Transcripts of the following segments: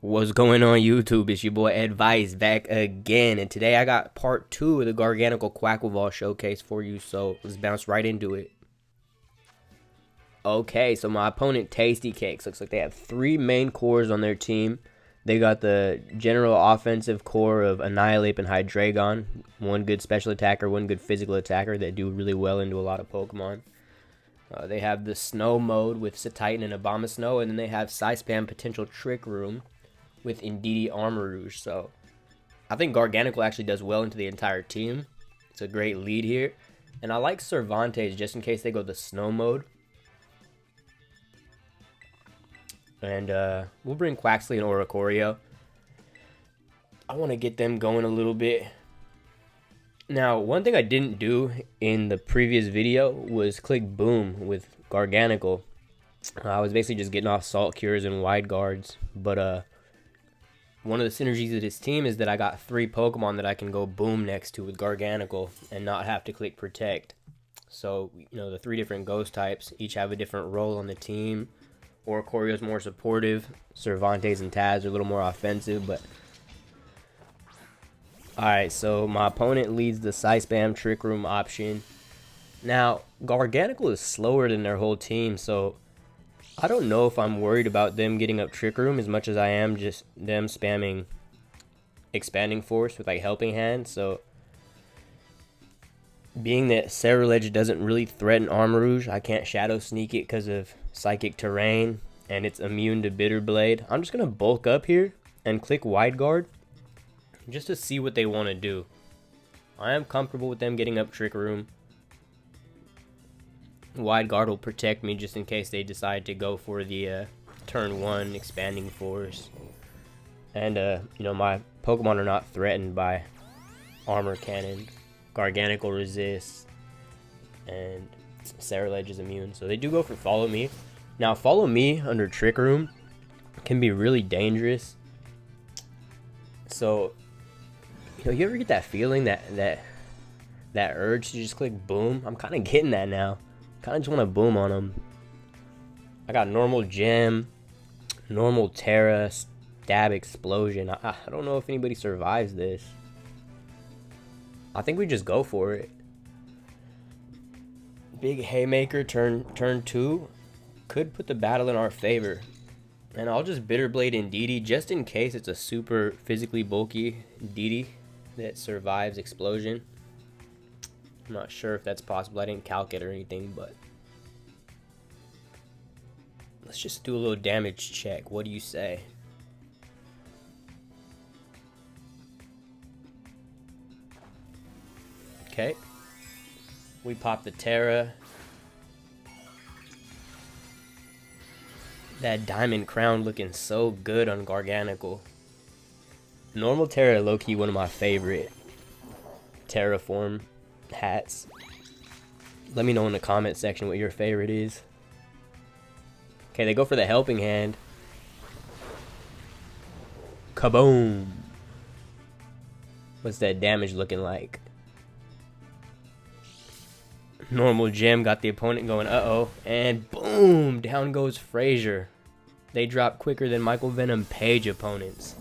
What's going on YouTube? It's your boy Advice back again, and today I got part 2 of the Garganacl Quaquaval showcase for you, so let's bounce right into it. Okay, so my opponent Tasty Cakes looks like they have 3 main cores on their team. They got the general offensive core of Annihilape and Hydreigon, one good special attacker, one good physical attacker that do really well into a lot of Pokemon. They have the Snow mode with Titan and Abomasnow, and then they have Spam Potential Trick Room with Indeedee Armarouge. So I think Garganacl actually does well into the entire team. It's a great lead here. And I like Cervantes just in case they go the Snow mode. And we'll bring Quaxley and Oricorio. I want to get them going a little bit. Now, one thing I didn't do in the previous video was click Boom with Garganacl. I was basically just getting off Salt Cures and Wide Guards. But one of the synergies of this team is that I got 3 Pokemon that I can go Boom next to with Garganacl and not have to click Protect. So, you know, the 3 different Ghost types each have a different role on the team. Oricorio's more supportive. Cervantes and Taz are a little more offensive, but alright, so my opponent leads the Spam Trick Room option. Now, Garganacl is slower than their whole team, so I don't know if I'm worried about them getting up Trick Room as much as I am just them spamming Expanding Force with like Helping Hand. So being that Ceruledge doesn't really threaten Armarouge, I can't Shadow Sneak it because of Psychic Terrain, and it's immune to Bitter Blade. I'm just going to bulk up here and click Wide Guard just to see what they want to do. I am comfortable with them getting up Trick Room. Wide Guard will protect me just in case they decide to go for the turn 1 Expanding Force. And, you know, my Pokemon are not threatened by Armor Cannon. Garganacl resists, and Ceruledge is immune. So they do go for Follow Me. Now, Follow Me under Trick Room can be really dangerous. So, you know, you ever get that feeling, that urge to just click Boom? I'm kind of getting that now. Kind of just want to Boom on them. I got Normal Gem, Normal Terra, Stab Explosion. I don't know if anybody survives this. I think we just go for it. Big Haymaker turn 2 could put the battle in our favor. And I'll just Bitter Blade Indeedee just in case it's a super physically bulky Indeedee that survives Explosion. I'm not sure if that's possible. I didn't calc it or anything, but let's just do a little damage check. What do you say? Okay. We pop the Terra. That Diamond Crown looking so good on Garganacl. Normal Terra, low-key one of my favorite Terraform hats. Let me know in the comment section what your favorite is. Okay, they go for the Helping Hand. Kaboom! What's that damage looking like? Normal Gem got the opponent going, uh-oh, and boom! Down goes Frazier. They drop quicker than Michael Venom Page opponents.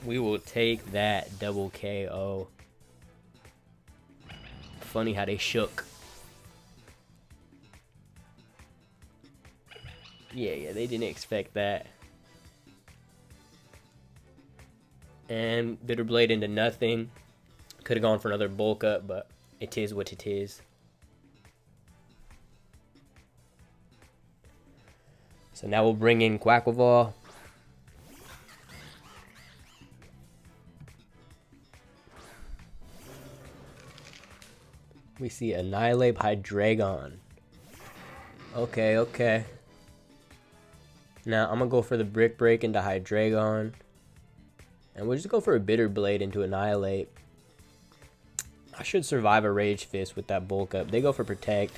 We will take that double KO. Funny how they shook. Yeah, they didn't expect that. And Bitter Blade into nothing. Could have gone for another bulk up, but it is what it is. So now we'll bring in Quaquaval. We see Annihilape Hydreigon. Okay. Now I'm gonna go for the Brick Break into Hydreigon. And we'll just go for a Bitter Blade into Annihilape. I should survive a Rage Fist with that bulk up. They go for Protect.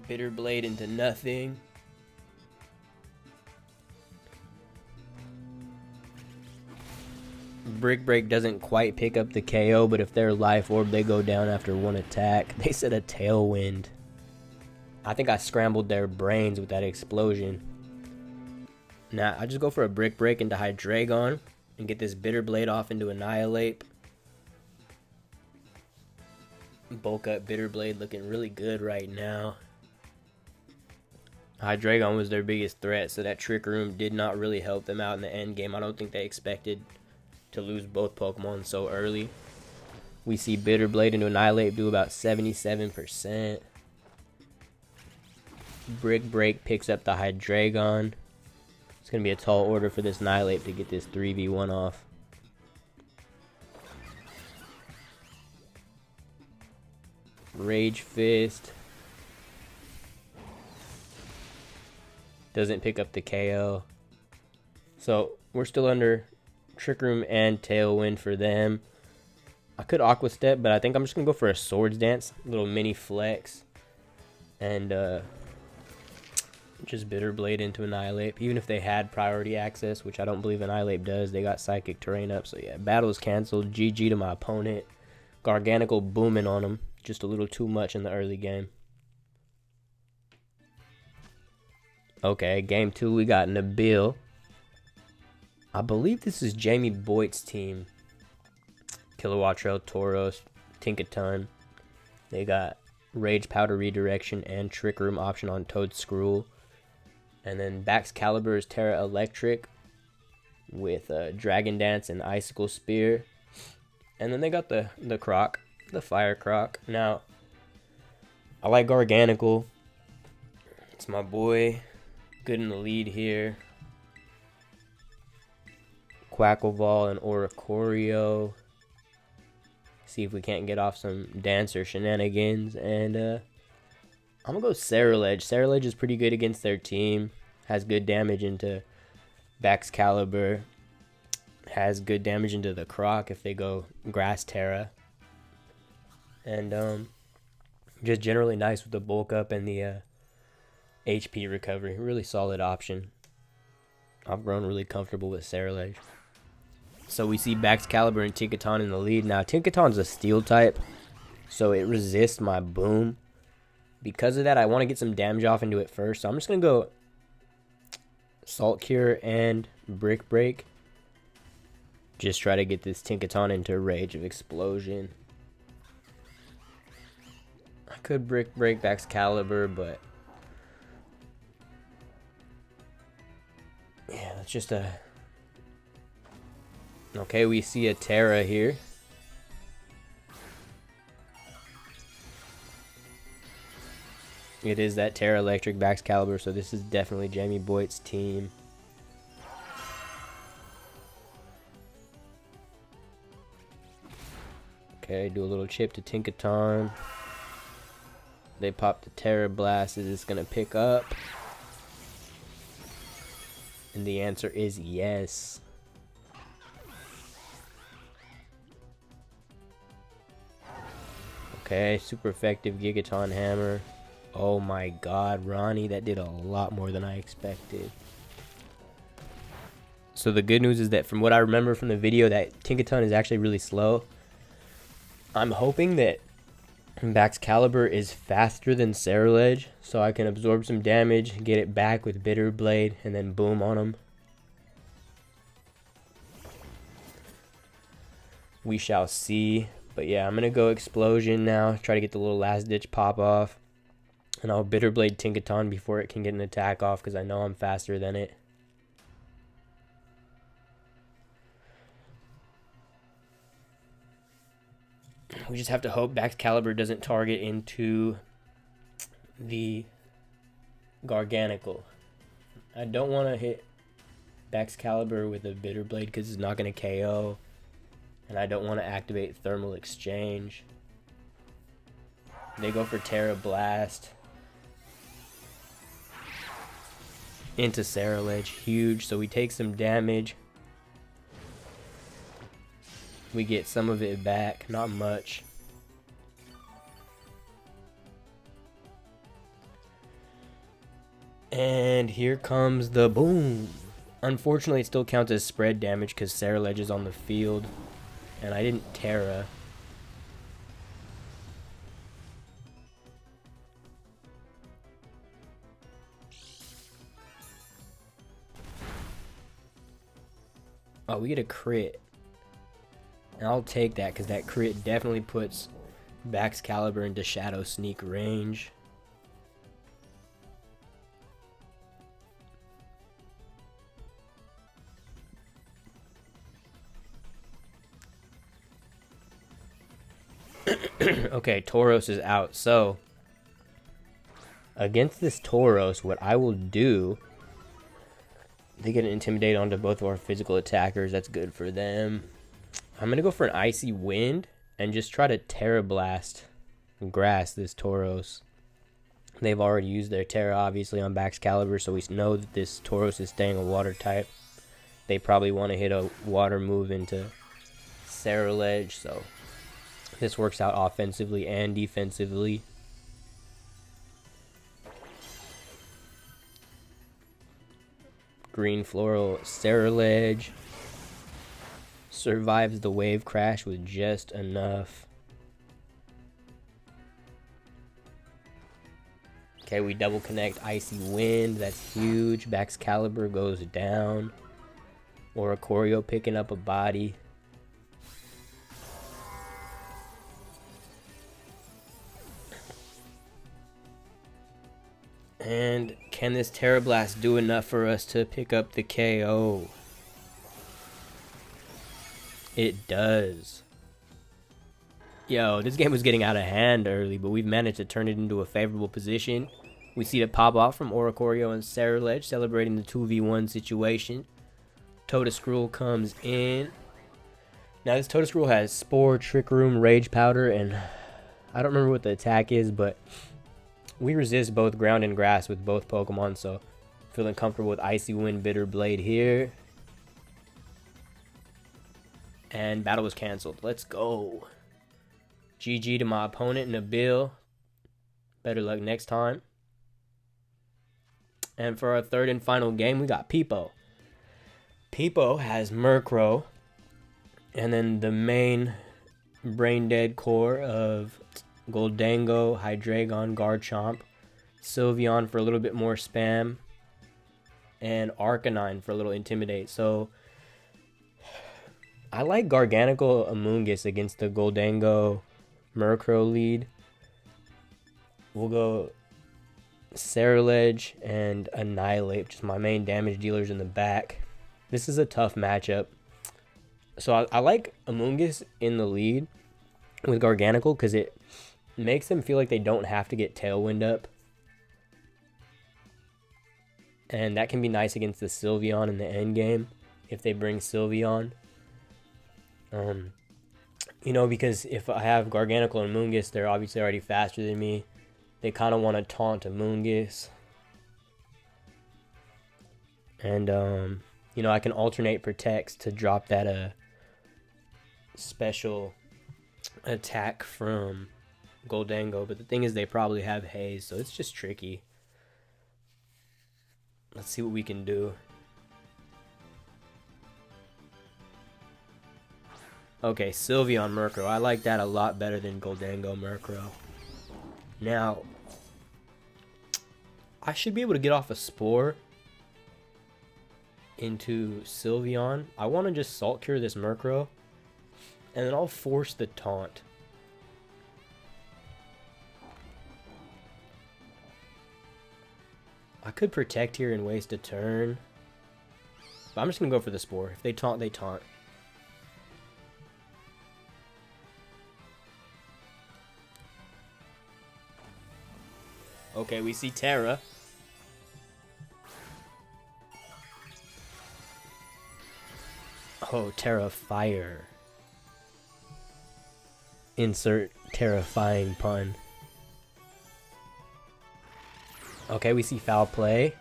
Bitter Blade into nothing. Brick Break doesn't quite pick up the KO, but if they're Life Orb, they go down after one attack. They said a Tailwind. I think I scrambled their brains with that explosion. Now, I just go for a Brick Break into Hydreigon and get this Bitter Blade off into Annihilape. Bulk up Bitter Blade looking really good right now. Hydreigon was their biggest threat, so that Trick Room did not really help them out in the end game. I don't think they expected to lose both Pokemon so early. We see Bitter Blade into Annihilape do about 77%. Brick Break picks up the Hydreigon. It's going to be a tall order for this Annihilape to get this 3v1 off. Rage Fist. Doesn't pick up the KO. So we're still under Trick Room and Tailwind for them. I could Aqua Step, but I think I'm just going to go for a Swords Dance. A little mini flex. And just Bitter Blade into Annihilape. Even if they had priority access, which I don't believe Annihilape does, they got Psychic Terrain up. So yeah, battle is canceled. GG to my opponent. Garganacl booming on him. Just a little too much in the early game. Okay, game 2, we got Nabil. I believe this is Jamie Boyd's team. Kilowattrel, Tauros, Tinkaton. They got Rage Powder Redirection and Trick Room option on Toedscruel. And then Baxcalibur is Terra Electric with Dragon Dance and Icicle Spear. And then they got the Croc, the Fire Croc. Now, I like Garganacl. It's my boy. Good in the lead here. Quaquaval and Oricorio. See if we can't get off some Dancer shenanigans. And I'm going to go Ceruledge. Ceruledge is pretty good against their team. Has good damage into Baxcalibur. Has good damage into the Croc if they go Grass Terra. And just generally nice with the bulk up and the HP recovery. Really solid option. I've grown really comfortable with Ceruledge. So we see Baxcalibur and Tinkaton in the lead. Now Tinkaton's a steel type, so it resists my boom. Because of that, I want to get some damage off into it first. So I'm just going to go Salt Cure and Brick Break. Just try to get this Tinkaton into Rage of Explosion. I could Brick Break Baxcalibur, but yeah, that's just a... Okay, we see a Terra here. It is that Terra Electric Baxcalibur, so this is definitely Jamie Boyd's team. Okay, do a little chip to Tinkaton. They pop the Terra Blast. Is this going to pick up? And the answer is yes. Okay, super effective Gigaton Hammer. Oh my god, Ronnie, that did a lot more than I expected. So the good news is that from what I remember from the video, that Tinkaton is actually really slow. I'm hoping that Baxcalibur is faster than Ceruledge, so I can absorb some damage, get it back with Bitter Blade, and then boom on him. We shall see. But yeah, I'm going to go Explosion now, try to get the little last ditch pop off. And I'll Bitter Blade Tinkaton before it can get an attack off, because I know I'm faster than it. We just have to hope Baxcalibur doesn't target into the Garganacl. I don't want to hit Baxcalibur with a Bitter Blade because it's not going to KO. And I don't want to activate Thermal Exchange. They go for Terra Blast. Into Ceruledge. Huge. So we take some damage. We get some of it back. Not much. And here comes the boom. Unfortunately, it still counts as spread damage because Ceruledge is on the field. And I didn't Terra. Oh, we get a crit. And I'll take that because that crit definitely puts Baxcalibur into Shadow Sneak range. Okay, Tauros is out. So, against this Tauros, what I will do... They get an Intimidate onto both of our physical attackers. That's good for them. I'm going to go for an Icy Wind and just try to Terra Blast Grass this Tauros. They've already used their Terra, obviously, on Baxcalibur, so we know that this Tauros is staying a Water type. They probably want to hit a Water move into Ceruledge, so this works out offensively and defensively. Green Floral Ceruledge survives the Wave Crash with just enough. Okay, we double connect Icy Wind. That's huge. Baxcalibur goes down. Oricorio picking up a body. And can this Terra Blast do enough for us to pick up the KO? It does. Yo, this game was getting out of hand early, but we've managed to turn it into a favorable position. We see the pop off from Oricorio and Ceruledge, celebrating the 2v1 situation. Toedscruel comes in. Now this Toedscruel has Spore, Trick Room, Rage Powder, and I don't remember what the attack is, but we resist both ground and grass with both Pokemon, so feeling comfortable with Icy Wind, Bitter Blade here. And battle was canceled. Let's go. GG to my opponent, Nabil. Better luck next time. And for our third and final game, we got Peepo. Peepo has Murkrow. And then the main brain dead core of Gholdengo, Hydreigon, Garchomp, Sylveon for a little bit more spam, and Arcanine for a little intimidate. So I like Garganacl Amoonguss against the Gholdengo Murkrow lead. We'll go Ceruledge and Annihilape, just my main damage dealers in the back. This is a tough matchup. So I like Amoonguss in the lead with Garganacl because it makes them feel like they don't have to get Tailwind up. And that can be nice against the Sylveon in the end game if they bring Sylveon. You know, because if I have Garganacl and Amoonguss, they're obviously already faster than me. They kind of want to taunt Amoonguss. And, you know, I can alternate Protects to drop that special attack from Gholdengo. But the thing is, they probably have Haze, so it's just tricky. Let's see what we can do. Okay, Sylveon Murkrow. I like that a lot better than Gholdengo Murkrow. Now, I should be able to get off a Spore into Sylveon. I want to just Salt Cure this Murkrow, and then I'll force the taunt. I could Protect here and waste a turn, but I'm just going to go for the Spore. If they taunt, they taunt. Okay, we see Terra. Oh, Terra Fire. Insert terrifying pun. Okay, we see Foul Play.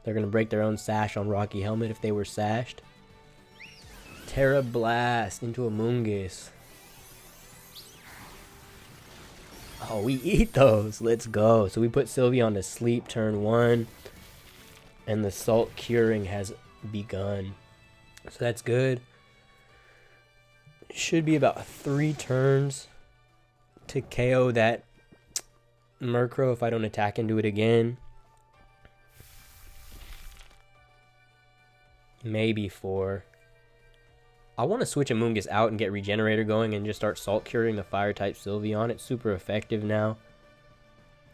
They're going to break their own sash on Rocky Helmet if they were sashed. Terra Blast into Amoonguss. Oh, we eat those. Let's go. So we put Sylveon to sleep turn 1. And the Salt Curing has begun. So that's good. Should be about 3 turns to KO that Murkrow if I don't attack into it again. Maybe 4. I want to switch Amoonguss out and get Regenerator going and just start Salt Curing the Fire-type Sylveon. It's super effective now.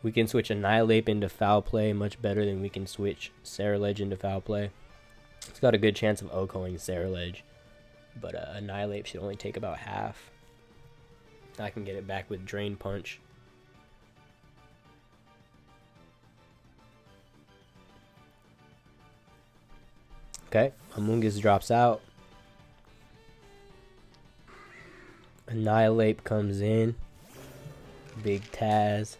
We can switch Annihilape into Foul Play much better than we can switch Ceruledge into Foul Play. It's got a good chance of OHKOing Ceruledge, but Annihilape should only take about half. I can get it back with Drain Punch. Okay, Amoonguss drops out. Annihilape comes in. Big Taz.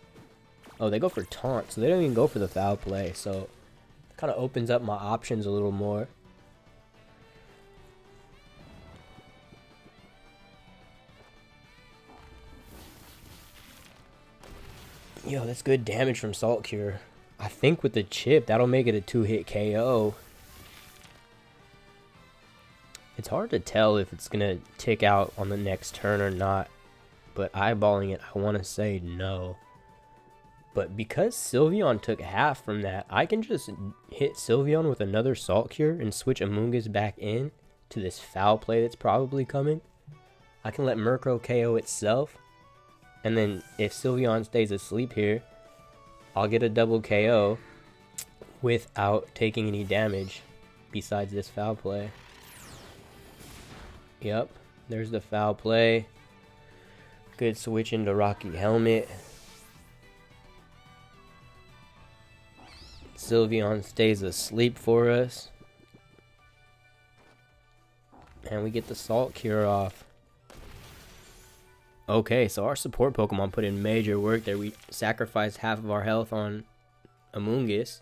Oh, they go for Taunt, so they don't even go for the Foul Play, so it kind of opens up my options a little more. Yo, that's good damage from Salt Cure. I think with the chip, that'll make it a 2-hit KO. It's hard to tell if it's going to tick out on the next turn or not, but eyeballing it, I want to say no. But because Sylveon took half from that, I can just hit Sylveon with another Salt Cure and switch Amoonguss back in to this Foul Play that's probably coming. I can let Murkrow KO itself, and then if Sylveon stays asleep here, I'll get a double KO without taking any damage besides this Foul Play. Yep, there's the Foul Play. Good switch into Rocky Helmet. Sylveon stays asleep for us. And we get the Salt Cure off. Okay, so our support Pokemon put in major work there. We sacrificed half of our health on Amoonguss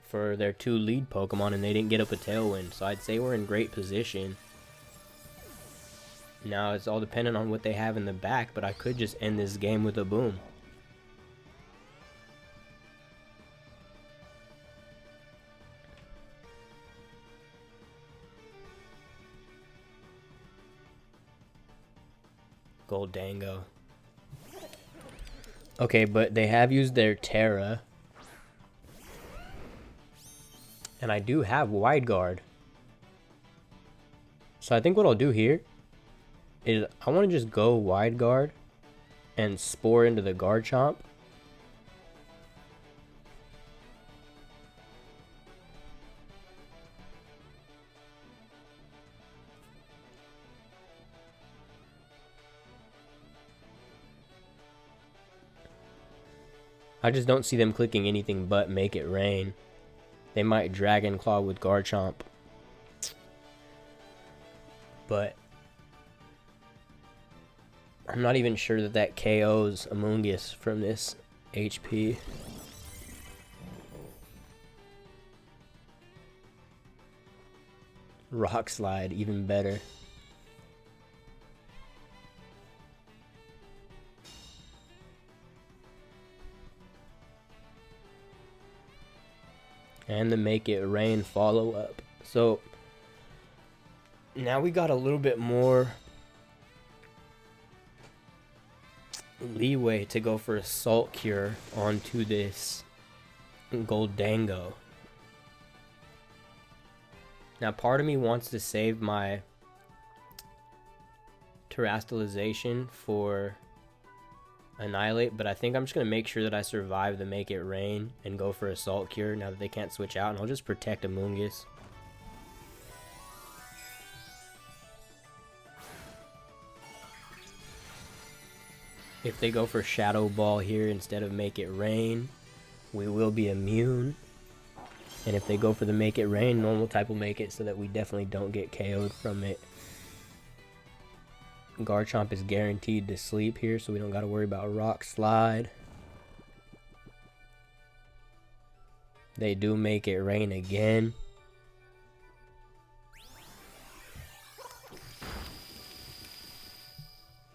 for their 2 lead Pokemon, and they didn't get up a Tailwind. So I'd say we're in great position. Now it's all dependent on what they have in the back, but I could just end this game with a boom. Gholdengo. Okay, but they have used their Terra. And I do have Wide Guard. So I think what I'll do here is I want to just go Wide Guard and Spore into the Garchomp. I just don't see them clicking anything but Make It Rain. They might Dragon Claw with Garchomp. But I'm not even sure that that KOs Amoonguss from this HP. Rock Slide, even better. And the Make It Rain follow-up. So now we got a little bit more leeway to go for a Salt Cure onto this Gholdengo. Now part of me wants to save my Terastallization for Annihilape, but I think I'm just going to make sure that I survive the Make It Rain and go for a Salt Cure now that they can't switch out, and I'll just protect Amoonguss. If they go for Shadow Ball here instead of Make It Rain, we will be immune. And if they go for the Make It Rain, normal type will make it so that we definitely don't get KO'd from it. Garchomp is guaranteed to sleep here, so we don't got to worry about Rock Slide. They do Make It Rain again.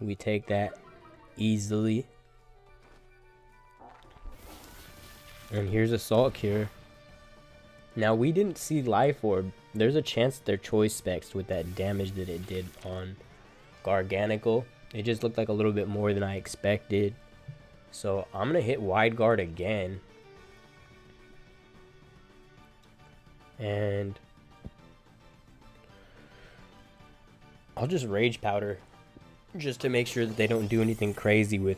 We take that easily. And here's a Salt Cure. Now we didn't see Life Orb. There's a chance that they're Choice Specs with that damage that it did on Garganacl. It just looked like a little bit more than I expected. So I'm going to hit Wide Guard again. And I'll just Rage Powder just to make sure that they don't do anything crazy with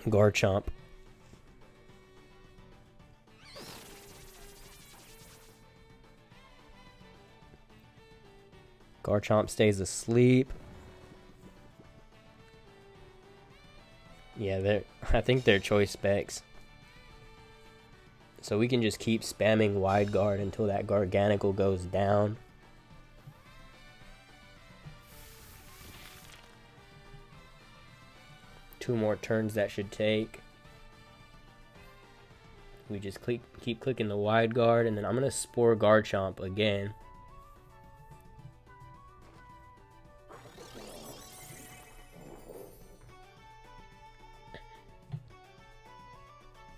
Garchomp. Garchomp stays asleep. Yeah, I think they're choice specs. So we can just keep spamming Wide Guard until that Garganacl goes down. Two more turns that should take. We just keep clicking the Wide Guard, and then I'm going to Spore Garchomp again.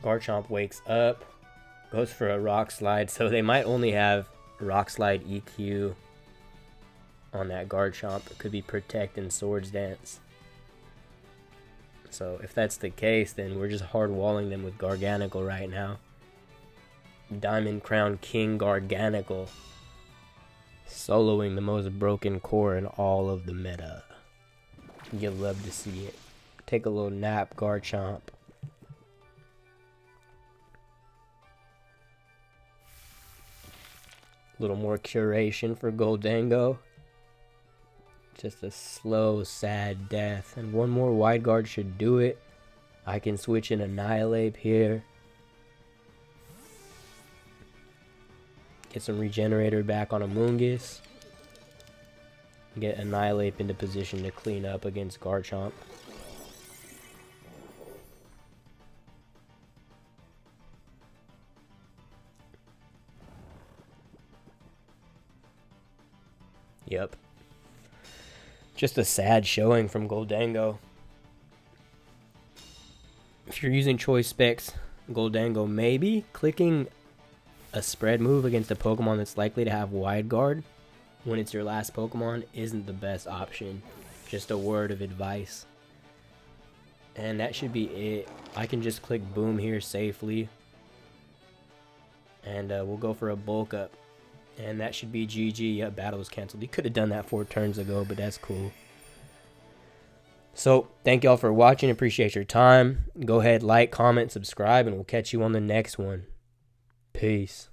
Garchomp wakes up, goes for a Rock Slide, so they might only have Rock Slide EQ on that Garchomp. It could be Protect and Swords Dance. So if that's the case, then we're just hard walling them with Garganacl right now. Diamond Crown King Garganacl, soloing the most broken core in all of the meta. You'll love to see it. Take a little nap, Garchomp. Little more curation for Gholdengo. Just a slow, sad death. And one more Wide Guard should do it. I can switch in Annihilape here. Get some Regenerator back on Amoonguss. Get Annihilape into position to clean up against Garchomp. Yep. Just a sad showing from Gholdengo. If you're using choice specs, Gholdengo, maybe clicking a spread move against a Pokemon that's likely to have Wide Guard when it's your last Pokemon isn't the best option. Just a word of advice. And that should be it. I can just click Boom here safely. And we'll go for a bulk up. And that should be GG. Yeah, battle was canceled. He could have done that 4 turns ago, but that's cool. So, thank y'all for watching. Appreciate your time. Go ahead, like, comment, subscribe, and we'll catch you on the next one. Peace.